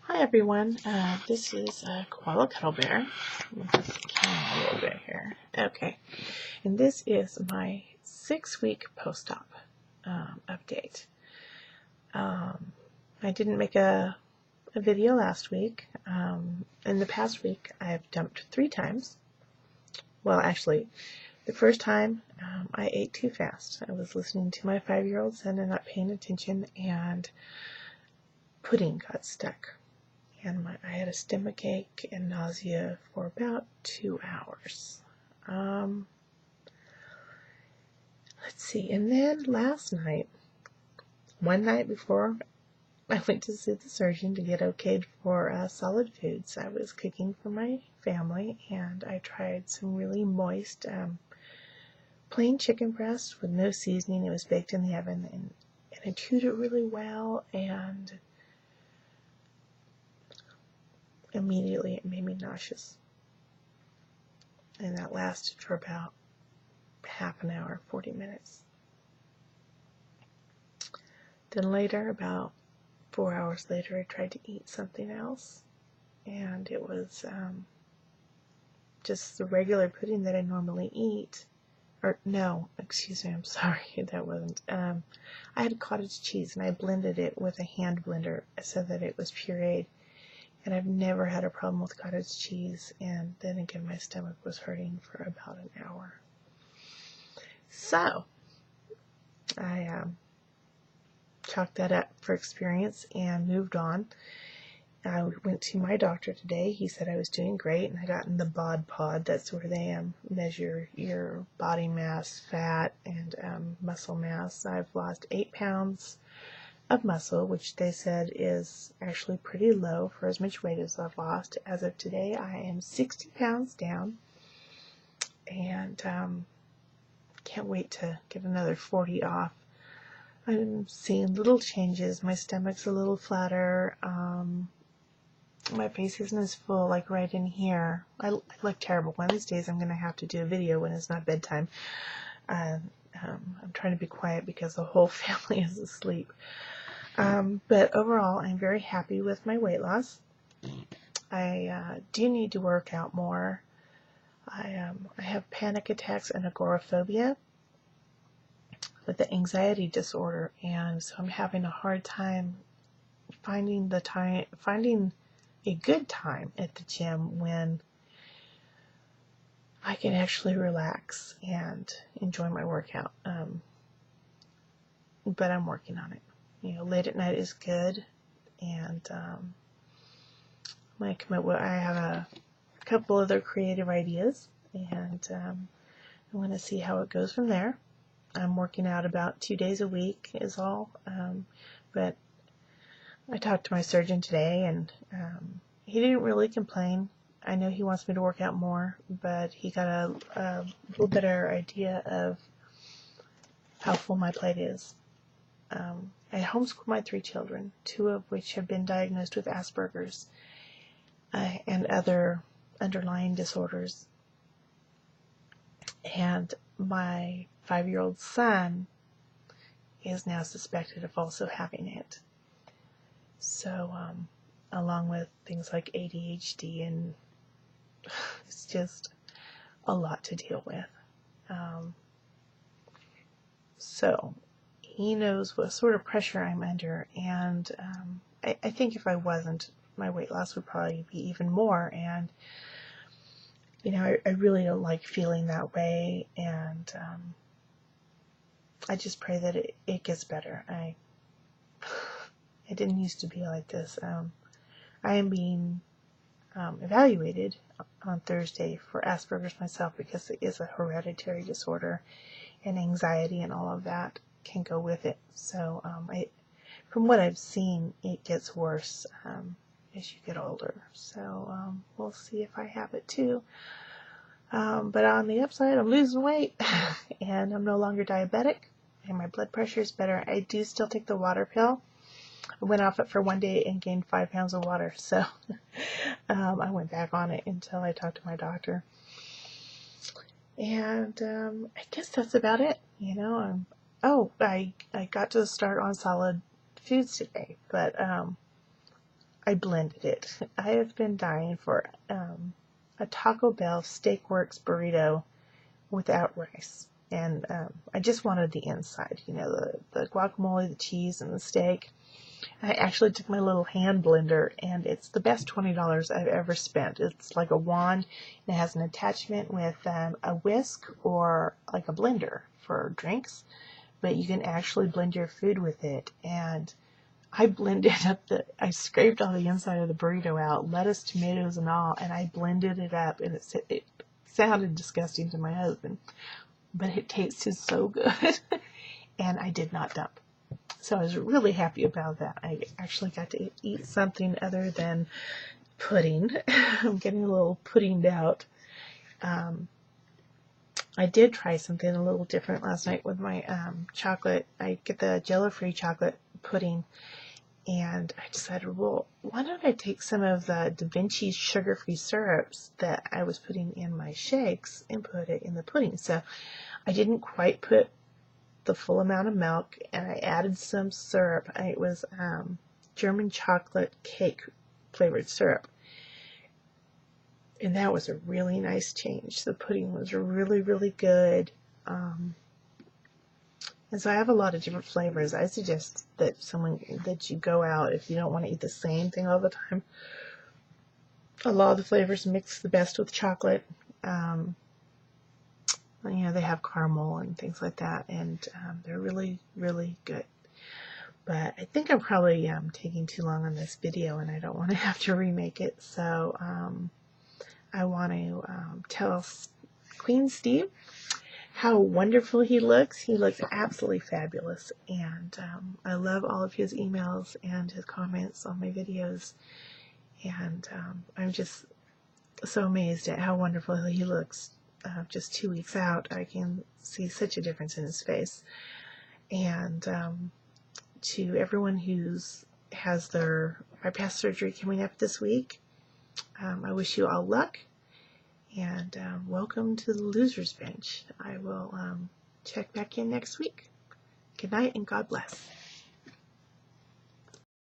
Hi everyone, this is Koala Cuddle Bear. I'm counting a little bit here. Okay, and this is my 6-week post-op update. I didn't make a video last week. In the past week, I've dumped 3 times. Well, actually, the first time I ate too fast. I was listening to my 5-year-old son and not paying attention, and pudding got stuck. And I had a stomachache and nausea for about 2 hours. Let's see, and then last night, one night before I went to see the surgeon to get okayed for solid foods, I was cooking for my family, and I tried some really moist plain chicken breast with no seasoning. It was baked in the oven, and I chewed it really well, and immediately it made me nauseous. And that lasted for about half an hour, 40 minutes. Then later, about 4 hours later, I tried to eat something else, and it was just the regular pudding that I normally eat. Or no, excuse me, I'm sorry, that wasn't. I had cottage cheese, and I blended it with a hand blender so that it was pureed. And I've never had a problem with cottage cheese, and then again, my stomach was hurting for about an hour. So, I chalked that up for experience and moved on. I went to my doctor today. He said I was doing great, and I got in the bod pod. That's where they measure your body mass, fat, and muscle mass. I've lost 8 pounds of muscle, which they said is actually pretty low for as much weight as I've lost. As of today, I am 60 pounds down, and can't wait to get another 40 off. I'm seeing little changes. My stomach's a little flatter. My face isn't as full, like right in here. I look terrible. One of these days I'm going to have to do a video when it's not bedtime. I'm trying to be quiet because the whole family is asleep. But overall, I'm very happy with my weight loss. I do need to work out more. I have panic attacks and agoraphobia with the anxiety disorder, and so I'm having a hard time finding a good time at the gym when I can actually relax and enjoy my workout. But I'm working on it. Late at night is good, and I have a couple other creative ideas, and I want to see how it goes from there. I'm working out about 2 days a week is all, but I talked to my surgeon today, and he didn't really complain. I know he wants me to work out more, but he got a little better idea of how full my plate is. I homeschool my 3 children, 2 of which have been diagnosed with Asperger's and other underlying disorders. And my 5-year-old son is now suspected of also having it. So, along with things like ADHD, and it's just a lot to deal with. So, he knows what sort of pressure I'm under, and I think if I wasn't, my weight loss would probably be even more, and I really don't like feeling that way, and I just pray that it gets better. It didn't used to be like this. I am being evaluated on Thursday for Asperger's myself, because it is a hereditary disorder, and anxiety and all of that can go with it. So from what I've seen, it gets worse as you get older. So we'll see if I have it too. But on the upside, I'm losing weight, and I'm no longer diabetic, and my blood pressure is better. I do still take the water pill. I went off it for 1 day and gained 5 pounds of water, so I went back on it until I talked to my doctor. And I guess that's about it. I got to start on solid foods today, but I blended it. I have been dying for a Taco Bell Steakworks burrito without rice. And I just wanted the inside, you know, the guacamole, the cheese, and the steak. I actually took my little hand blender, and it's the best $20 I've ever spent. It's like a wand, and it has an attachment with a whisk or like a blender for drinks, but you can actually blend your food with it. And I blended up I scraped all the inside of the burrito out, lettuce, tomatoes, and all, and I blended it up, and it sounded disgusting to my husband, but it tasted so good, and I did not dump. So I was really happy about that. I actually got to eat something other than pudding. I'm getting a little puddinged out. I did try something a little different last night with my chocolate. I get the Jello-free chocolate pudding, and I decided, well, why don't I take some of the Da Vinci sugar-free syrups that I was putting in my shakes and put it in the pudding. So I didn't quite put the full amount of milk, and I added some syrup. It was German chocolate cake flavored syrup, and that was a really nice change. The pudding was really, really good. And so I have a lot of different flavors. I suggest that you go out if you don't want to eat the same thing all the time. A lot of the flavors mix the best with chocolate. You know, they have caramel and things like that, and they're really, really good. But I think I'm probably taking too long on this video, and I don't want to have to remake it. So I want to tell Queen Steve how wonderful he looks. He looks absolutely fabulous, and I love all of his emails and his comments on my videos, and I'm just so amazed at how wonderful he looks. Just 2 weeks out, I can see such a difference in his face. And to everyone has their bypass surgery coming up this week, I wish you all luck, and welcome to the Loser's Bench. I will check back in next week. Good night, and God bless.